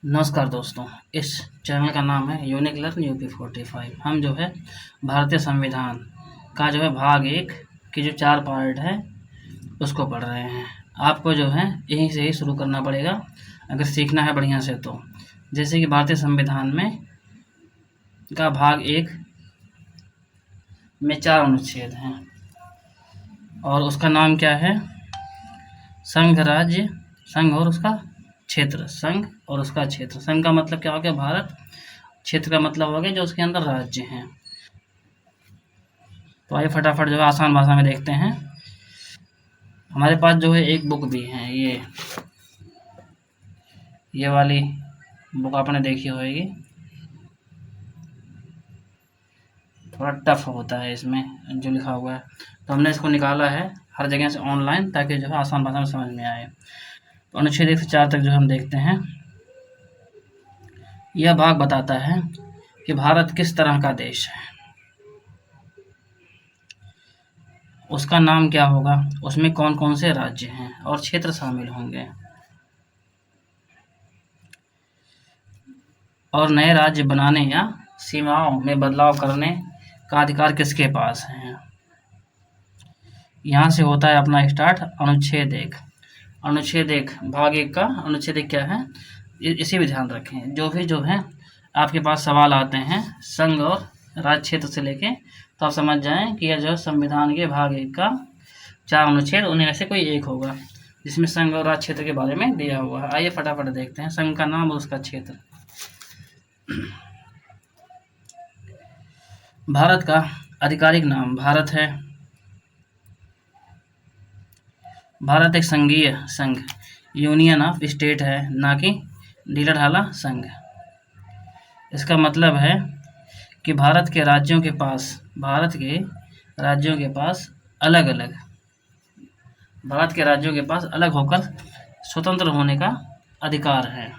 नमस्कार दोस्तों। इस चैनल का नाम है यूनिक लर्न यूपी 45। हम जो है भारतीय संविधान का जो है भाग 1 की जो 4 पार्ट है उसको पढ़ रहे हैं। आपको जो है यहीं से ही शुरू करना पड़ेगा अगर सीखना है बढ़िया से। तो जैसे कि भारतीय संविधान में का भाग 1 में 4 अनुच्छेद हैं और उसका नाम क्या है? संघ, राज्य, संघ और उसका क्षेत्र। संघ और उसका क्षेत्र। संघ का मतलब क्या हो गया? भारत। क्षेत्र का मतलब हो गया जो उसके अंदर राज्य हैं। तो आइए फटाफट जो है आसान भाषा में देखते हैं। हमारे पास जो है एक बुक भी है, ये वाली बुक आपने देखी होगी। थोड़ा टफ होता है इसमें जो लिखा हुआ है, तो हमने इसको निकाला है हर जगह से ऑनलाइन ताकि जो है आसान भाषा में समझ में आए। तो अनुच्छेद 1 से 4 तक जो हम देखते हैं। यह भाग बताता है कि भारत किस तरह का देश है, उसका नाम क्या होगा, उसमें कौन कौन से राज्य हैं और क्षेत्र शामिल होंगे, और नए राज्य बनाने या सीमाओं में बदलाव करने का अधिकार किसके पास है। यहाँ से होता है अपना स्टार्ट अनुच्छेद 1। अनुच्छेद 1 भाग 1 का अनुच्छेद 1 क्या है इसे भी ध्यान रखें। जो है आपके पास सवाल आते हैं संघ और राज्य क्षेत्र से लेके, तो आप समझ जाएं कि यह जो संविधान के भाग 1 का 4 अनुच्छेद उन्हीं में से कोई एक होगा जिसमें संघ और राज्य क्षेत्र के बारे में दिया हुआ है। आइए फटाफट देखते हैं। संघ का नाम और उसका क्षेत्र। भारत का आधिकारिक नाम भारत है। भारत एक संघीय संघ यूनियन ऑफ स्टेट है, ना कि ढीला ढाला संघ। इसका मतलब है कि भारत के राज्यों के पास अलग होकर स्वतंत्र होने का अधिकार है।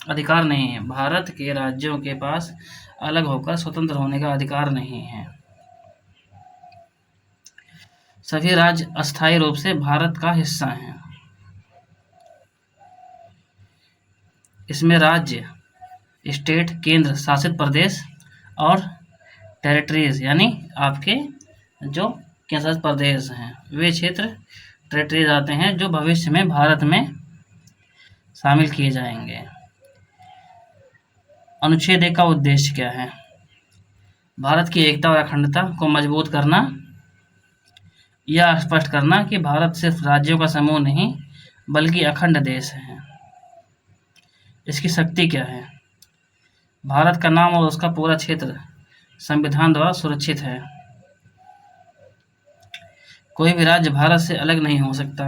अधिकार नहीं है, भारत के राज्यों के पास अलग होकर स्वतंत्र होने का अधिकार नहीं है। सभी राज्य अस्थायी रूप से भारत का हिस्सा हैं। इसमें राज्य, स्टेट, केंद्र शासित प्रदेश और टेरिटरीज यानी आपके जो केंद्र शासित प्रदेश हैं वे क्षेत्र टेरिटरीज आते हैं जो भविष्य में भारत में शामिल किए जाएंगे। अनुच्छेद 1 का उद्देश्य क्या है? भारत की एकता और अखंडता को मजबूत करना, यह स्पष्ट करना कि भारत सिर्फ राज्यों का समूह नहीं बल्कि अखंड देश है। इसकी शक्ति क्या है? भारत का नाम और उसका पूरा क्षेत्र संविधान द्वारा सुरक्षित है। कोई भी राज्य भारत से अलग नहीं हो सकता।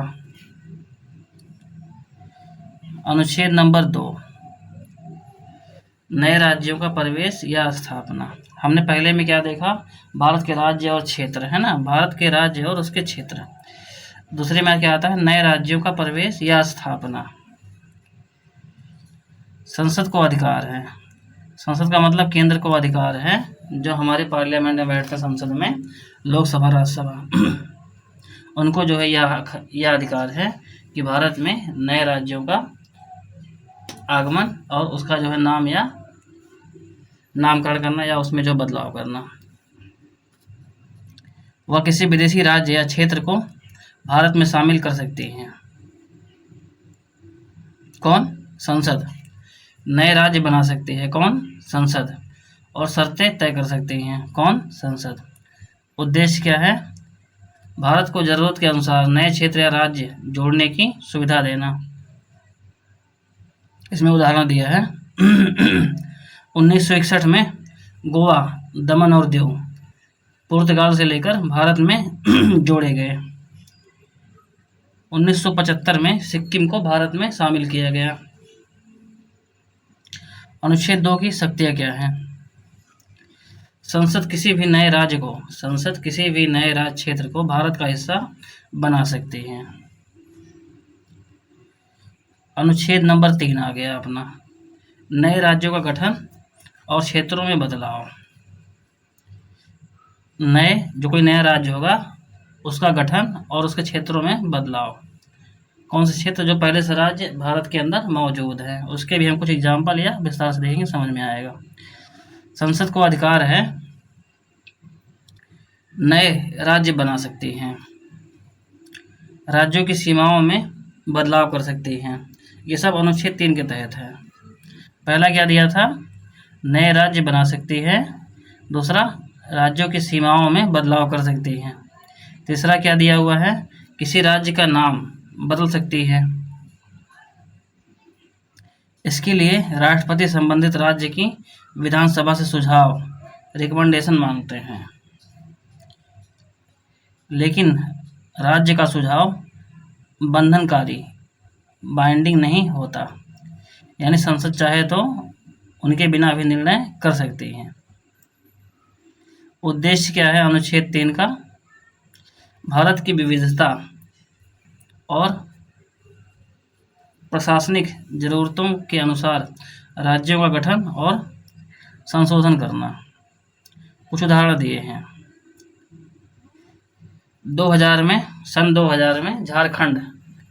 अनुच्छेद नंबर 2 नए राज्यों का प्रवेश या स्थापना। हमने पहले में क्या देखा? भारत के राज्य और क्षेत्र है ना, भारत के राज्य और उसके क्षेत्र। दूसरे में क्या आता है? नए राज्यों का प्रवेश या स्थापना। संसद को अधिकार है। संसद का मतलब केंद्र को अधिकार है, जो हमारे पार्लियामेंट में बैठते हैं संसद में, लोकसभा राज्यसभा, उनको जो है यह अधिकार है कि भारत में नए राज्यों का आगमन और उसका जो है नाम या नामकरण करना या उसमें जो बदलाव करना। वह किसी विदेशी राज्य या क्षेत्र को भारत में शामिल कर सकती हैं। कौन? संसद। नए राज्य बना सकती है कौन? संसद। और शर्तें तय कर सकती हैं कौन? संसद। उद्देश्य क्या है? भारत को जरूरत के अनुसार नए क्षेत्र या राज्य जोड़ने की सुविधा देना। इसमें उदाहरण दिया है 1961 में गोवा, दमन और दीव पुर्तगाल से लेकर भारत में जोड़े गए। 1975 में सिक्किम को भारत में शामिल किया गया। अनुच्छेद 2 की शक्तियाँ क्या हैं? संसद किसी भी नए राज्य क्षेत्र को भारत का हिस्सा बना सकती है। अनुच्छेद नंबर 3 आ गया अपना, नए राज्यों का गठन और क्षेत्रों में बदलाव। कोई नया राज्य होगा उसका गठन और उसके क्षेत्रों में बदलाव। कौन से क्षेत्र जो पहले से राज्य भारत के अंदर मौजूद है, उसके भी हम कुछ एग्जाम्पल या विस्तार से देखेंगे, समझ में आएगा। संसद को अधिकार है नए राज्य बना सकती हैं, राज्यों की सीमाओं में बदलाव कर सकती हैं। ये सब अनुच्छेद 3 के तहत है। पहला क्या दिया था, नए राज्य बना सकती है। दूसरा, राज्यों की सीमाओं में बदलाव कर सकती हैं। तीसरा क्या दिया हुआ है, किसी राज्य का नाम बदल सकती है। इसके लिए राष्ट्रपति संबंधित राज्य की विधानसभा से सुझाव, रिकमेंडेशन मांगते हैं, लेकिन राज्य का सुझाव बंधनकारी, बाइंडिंग नहीं होता, यानी संसद चाहे तो उनके बिना भी निर्णय कर सकती है। उद्देश्य क्या है अनुच्छेद 3 का, भारत की विविधता और प्रशासनिक जरूरतों के अनुसार राज्यों का गठन और संशोधन करना। कुछ उदाहरण दिए हैं। 2000 में, सन 2000 में झारखंड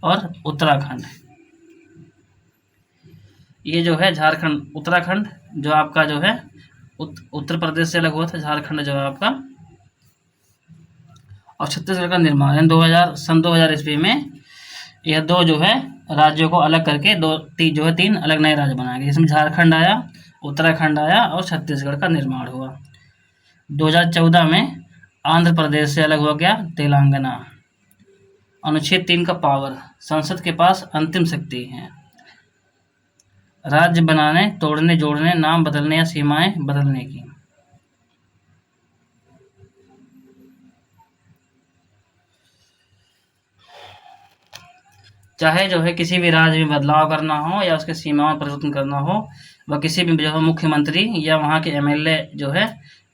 और उत्तराखंड, ये जो है झारखंड उत्तराखंड जो आपका जो है उत्तर प्रदेश से अलग हुआ था, झारखंड जो है आपका, और छत्तीसगढ़ का निर्माण सन 2000 ईस्वी में यह दो जो है राज्यों को अलग करके जो है 3 अलग नए राज्य बनाए गए, जिसमें झारखंड आया, उत्तराखंड आया और छत्तीसगढ़ का निर्माण हुआ। 2014 में आंध्र प्रदेश से अलग हो गया तेलंगाना। अनुच्छेद 3 का पावर, संसद के पास अंतिम शक्ति है राज्य बनाने, तोड़ने, जोड़ने, नाम बदलने या सीमाएं बदलने की। चाहे जो है किसी भी राज्य में बदलाव करना हो या उसके सीमाओं में परिवर्तन करना हो, वह किसी भी जो है मुख्यमंत्री या वहाँ के एमएलए जो है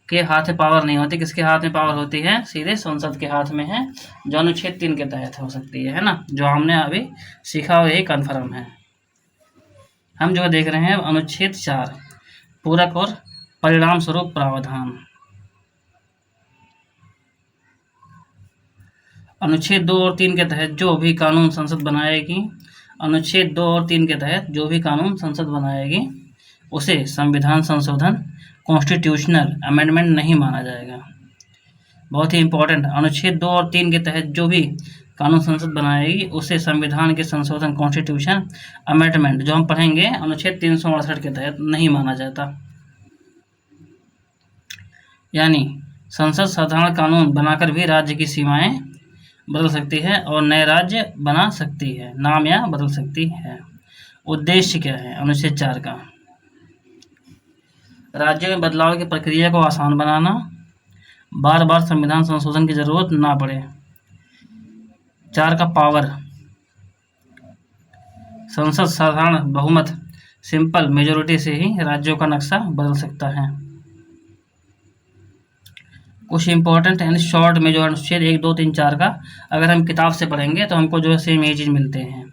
के हाथ में पावर नहीं होती। किसके हाथ में पावर होती है, सीधे संसद के हाथ में है, जो अनुच्छेद 3 के तहत हो सकती है ना, जो हमने अभी सीखा और यही कन्फर्म है। हम जो देख रहे हैं अनुच्छेद 4, पूरक और परिणाम स्वरूप प्रावधान। अनुच्छेद 2 और 3 के तहत जो भी कानून संसद बनाएगी, अनुच्छेद 2 और 3 के तहत जो भी कानून संसद बनाएगी उसे संविधान संशोधन, कॉन्स्टिट्यूशनल अमेंडमेंट नहीं माना जाएगा। बहुत ही इंपॉर्टेंट, अनुच्छेद 2 और 3 के तहत जो भी कानून संसद बनाएगी उसे संविधान के संशोधन, कॉन्स्टिट्यूशन अमेंडमेंट जो हम पढ़ेंगे अनुच्छेद 368 के तहत नहीं माना जाता। यानी संसद साधारण कानून बनाकर भी राज्य की सीमाएं बदल सकती है और नए राज्य बना सकती है, नाम या बदल सकती है। उद्देश्य क्या है अनुच्छेद 4 का, राज्यों में बदलाव की प्रक्रिया को आसान बनाना, बार बार संविधान संशोधन की जरूरत ना पड़े। 4 का पावर, संसद साधारण बहुमत, सिंपल मेजोरिटी से ही राज्यों का नक्शा बदल सकता है। कुछ इंपॉर्टेंट यानी शॉर्ट में जो अनुच्छेद 1, 2, 3, 4 का अगर हम किताब से पढ़ेंगे तो हमको जो है सेम ये चीज़ मिलते हैं।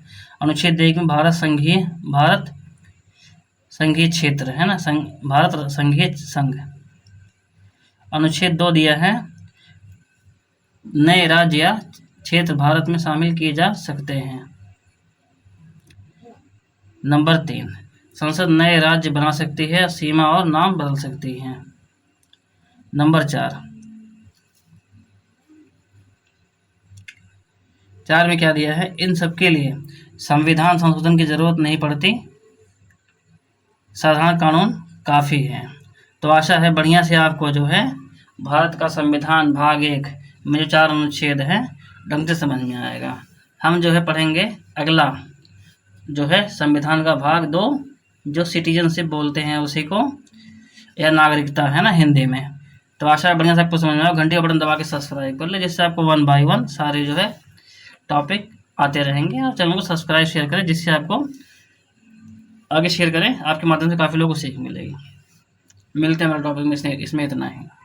अनुच्छेद 1 में भारत संघीय क्षेत्र है ना, भारत संघीय संघ। अनुच्छेद 2 दिया है नए राज्य या क्षेत्र भारत में शामिल किए जा सकते हैं। नंबर 3, संसद नए राज्य बना सकती है, सीमा और नाम बदल सकती है। नंबर 4 में क्या दिया है, इन सब के लिए संविधान संशोधन की जरूरत नहीं पड़ती, साधारण कानून काफ़ी है। तो आशा है बढ़िया से आपको जो है भारत का संविधान भाग 1 में जो 4 अनुच्छेद हैं ढंग से समझ में आएगा। हम जो है पढ़ेंगे अगला जो है संविधान का भाग 2 जो सिटीजनशिप बोलते हैं उसी को, या नागरिकता है ना हिंदी में। तो आशा है बढ़िया से आपको समझ में आएगा। घंटी का बटन दबा के सब्सक्राइब कर ले, जिससे आपको 1 बाय 1 सारे जो है टॉपिक आते रहेंगे। और चैनल को सब्सक्राइब शेयर करें, जिससे आपको आगे शेयर करें, आपके माध्यम से काफ़ी लोगों को सीख मिलेगी। मिलते हैं हमारे टॉपिक में, इसमें इतना ही।